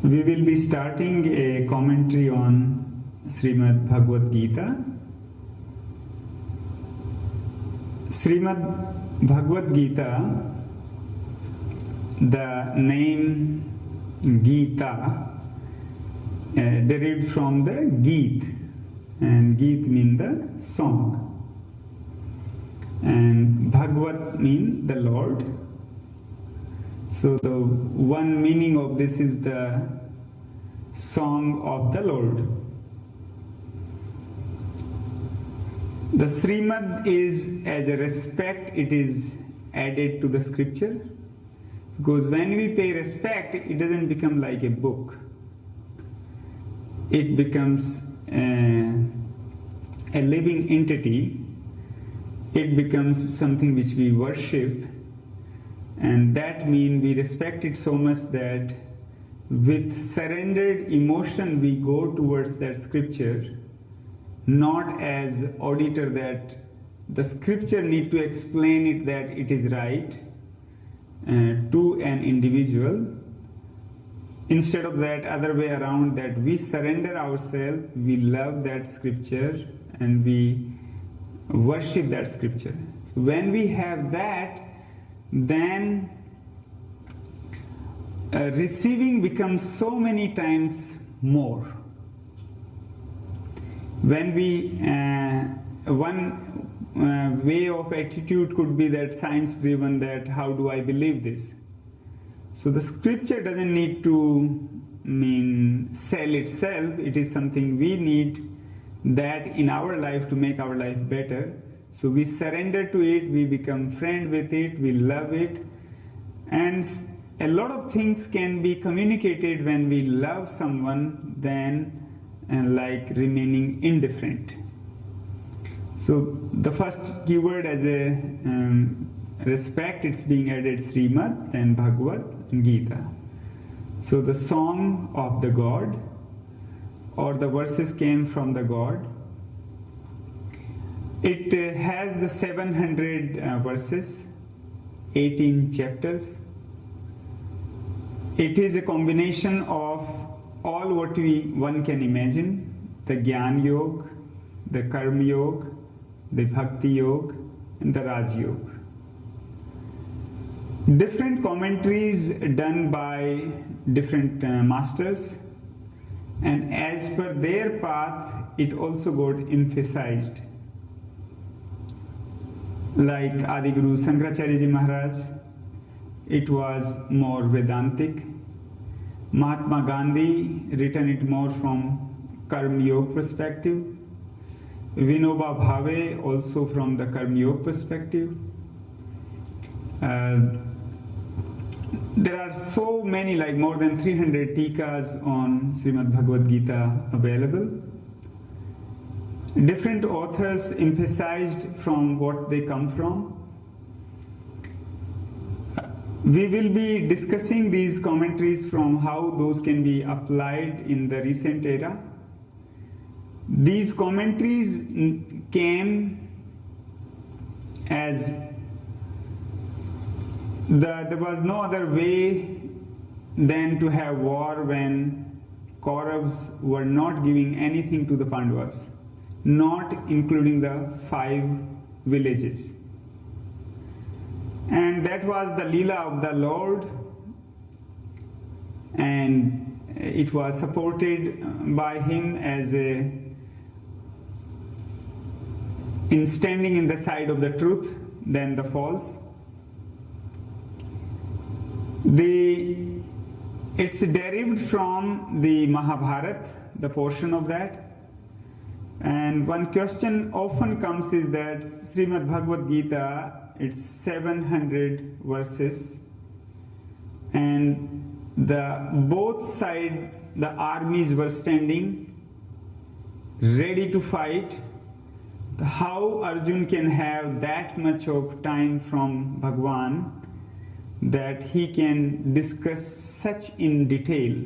We will be starting a commentary on Srimad Bhagavad Gita. Srimad Bhagavad Gita, the name Gita derived from the Geet, and Geet means the song, and Bhagavad means the Lord. So the one meaning of this is the song of the Lord. The Srimad is, as a respect, it is added to the scripture, because when we pay respect, it doesn't become like a book. It becomes a living entity. It becomes something which we worship, and that means we respect it so much that with surrendered emotion we go towards that scripture, not as auditor that the scripture need to explain it that it is right to an individual. Instead of that, other way around, that we surrender ourselves, we love that scripture and we worship that scripture. So when we have that, then receiving becomes so many times more. When we one way of attitude could be that science driven, that how do I believe this? So the scripture doesn't need to sell itself. It is something we need that in our life to make our life better. So we surrender to it, we become friend with it, we love it, and a lot of things can be communicated when we love someone than like remaining indifferent. So the first keyword as a respect, it's being added Srimad, then Bhagavad and Gita. So the song of the God, or the verses came from the God. It has the 700 verses, 18 chapters. It is a combination of all what one can imagine: the Gyan Yoga, the Karma Yoga, the Bhakti Yoga, and the Raj Yoga. Different commentaries done by different masters, and as per their path, it also got emphasized. Like Adi Guru Shankaracharya Ji Maharaj, it was more Vedantic. Mahatma Gandhi written it more from Karma Yoga perspective. Vinoba Bhave also from the Karma Yoga perspective. There are so many, like more than 300 tikas on Srimad Bhagavad Gita available. Different authors emphasized from what they come from. We will be discussing these commentaries from how those can be applied in the recent era. These commentaries came as there was no other way than to have war when Kauravas were not giving anything to the Pandavas, not including the 5 villages. And that was the Leela of the Lord, and it was supported by him as in standing in the side of the truth than the false. It's derived from the Mahabharata, the portion of that. And one question often comes is that Srimad Bhagavad Gita, it's 700 verses, and both sides, the armies were standing ready to fight. How Arjun can have that much of time from Bhagwan that he can discuss such in detail,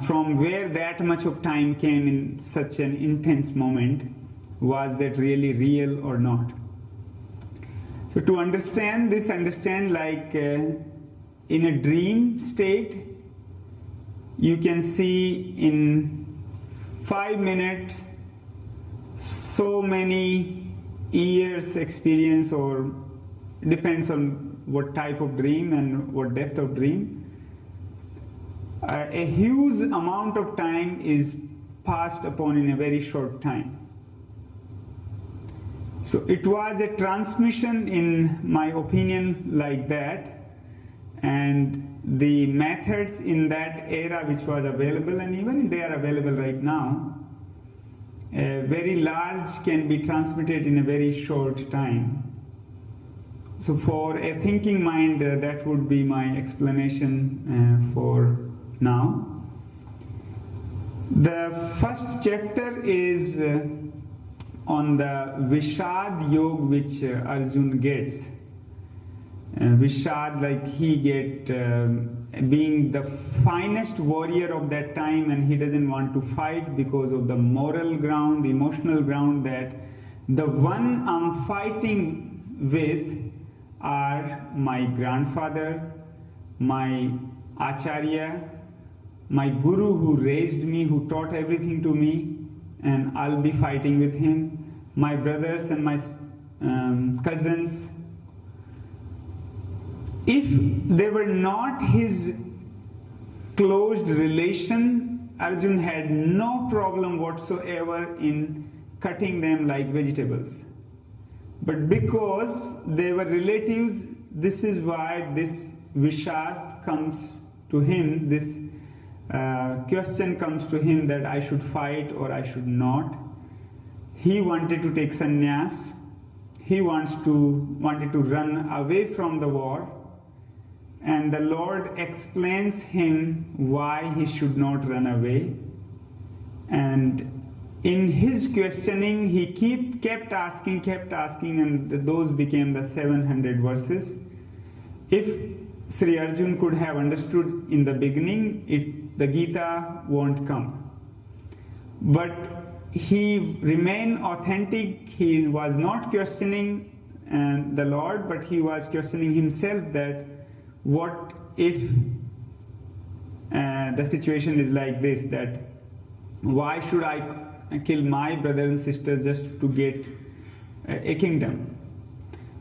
from where that much of time came in such an intense moment, was that really real or not? So to understand this, understand like in a dream state, you can see in 5 minutes so many years experience, or depends on what type of dream and what depth of dream. A huge amount of time is passed upon in a very short time. So it was a transmission, in my opinion, like that, and the methods in that era which was available, and even they are available right now, very large can be transmitted in a very short time. So for a thinking mind, that would be my explanation for now. The first chapter is on the Vishad Yoga which Arjun gets. Vishad, like he get being the finest warrior of that time, and he doesn't want to fight because of the moral ground, the emotional ground, that the one I'm fighting with are my grandfathers, my Acharya, my Guru who raised me, who taught everything to me, and I'll be fighting with him, my brothers and my cousins. If they were not his closed relation, Arjun had no problem whatsoever in cutting them like vegetables. But because they were relatives, this is why this Vishad comes to him, this question comes to him that I should fight or I should not. He wanted to take sannyas. He wanted to run away from the war. And the Lord explains him why he should not run away. And in his questioning, he kept asking, and those became the 700 verses. If Sri Arjun could have understood in the beginning, the Gita won't come. But he remained authentic. He was not questioning the Lord, but he was questioning himself, that what if the situation is like this, that why should I kill my brothers and sisters just to get a kingdom?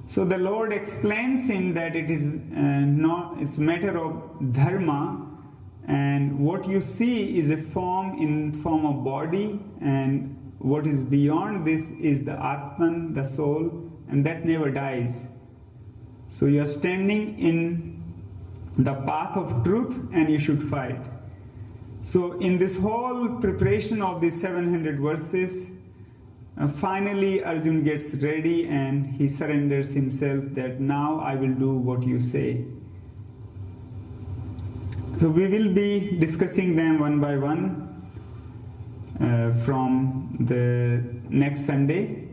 So the Lord explains him that it is it's a matter of dharma, and what you see is a form in form of body, and what is beyond this is the Atman, the soul, and that never dies. So you are standing in the path of truth, and you should fight. So in this whole preparation of these 700 verses, finally Arjun gets ready and he surrenders himself, that now I will do what you say. So we will be discussing them one by one from the next Sunday.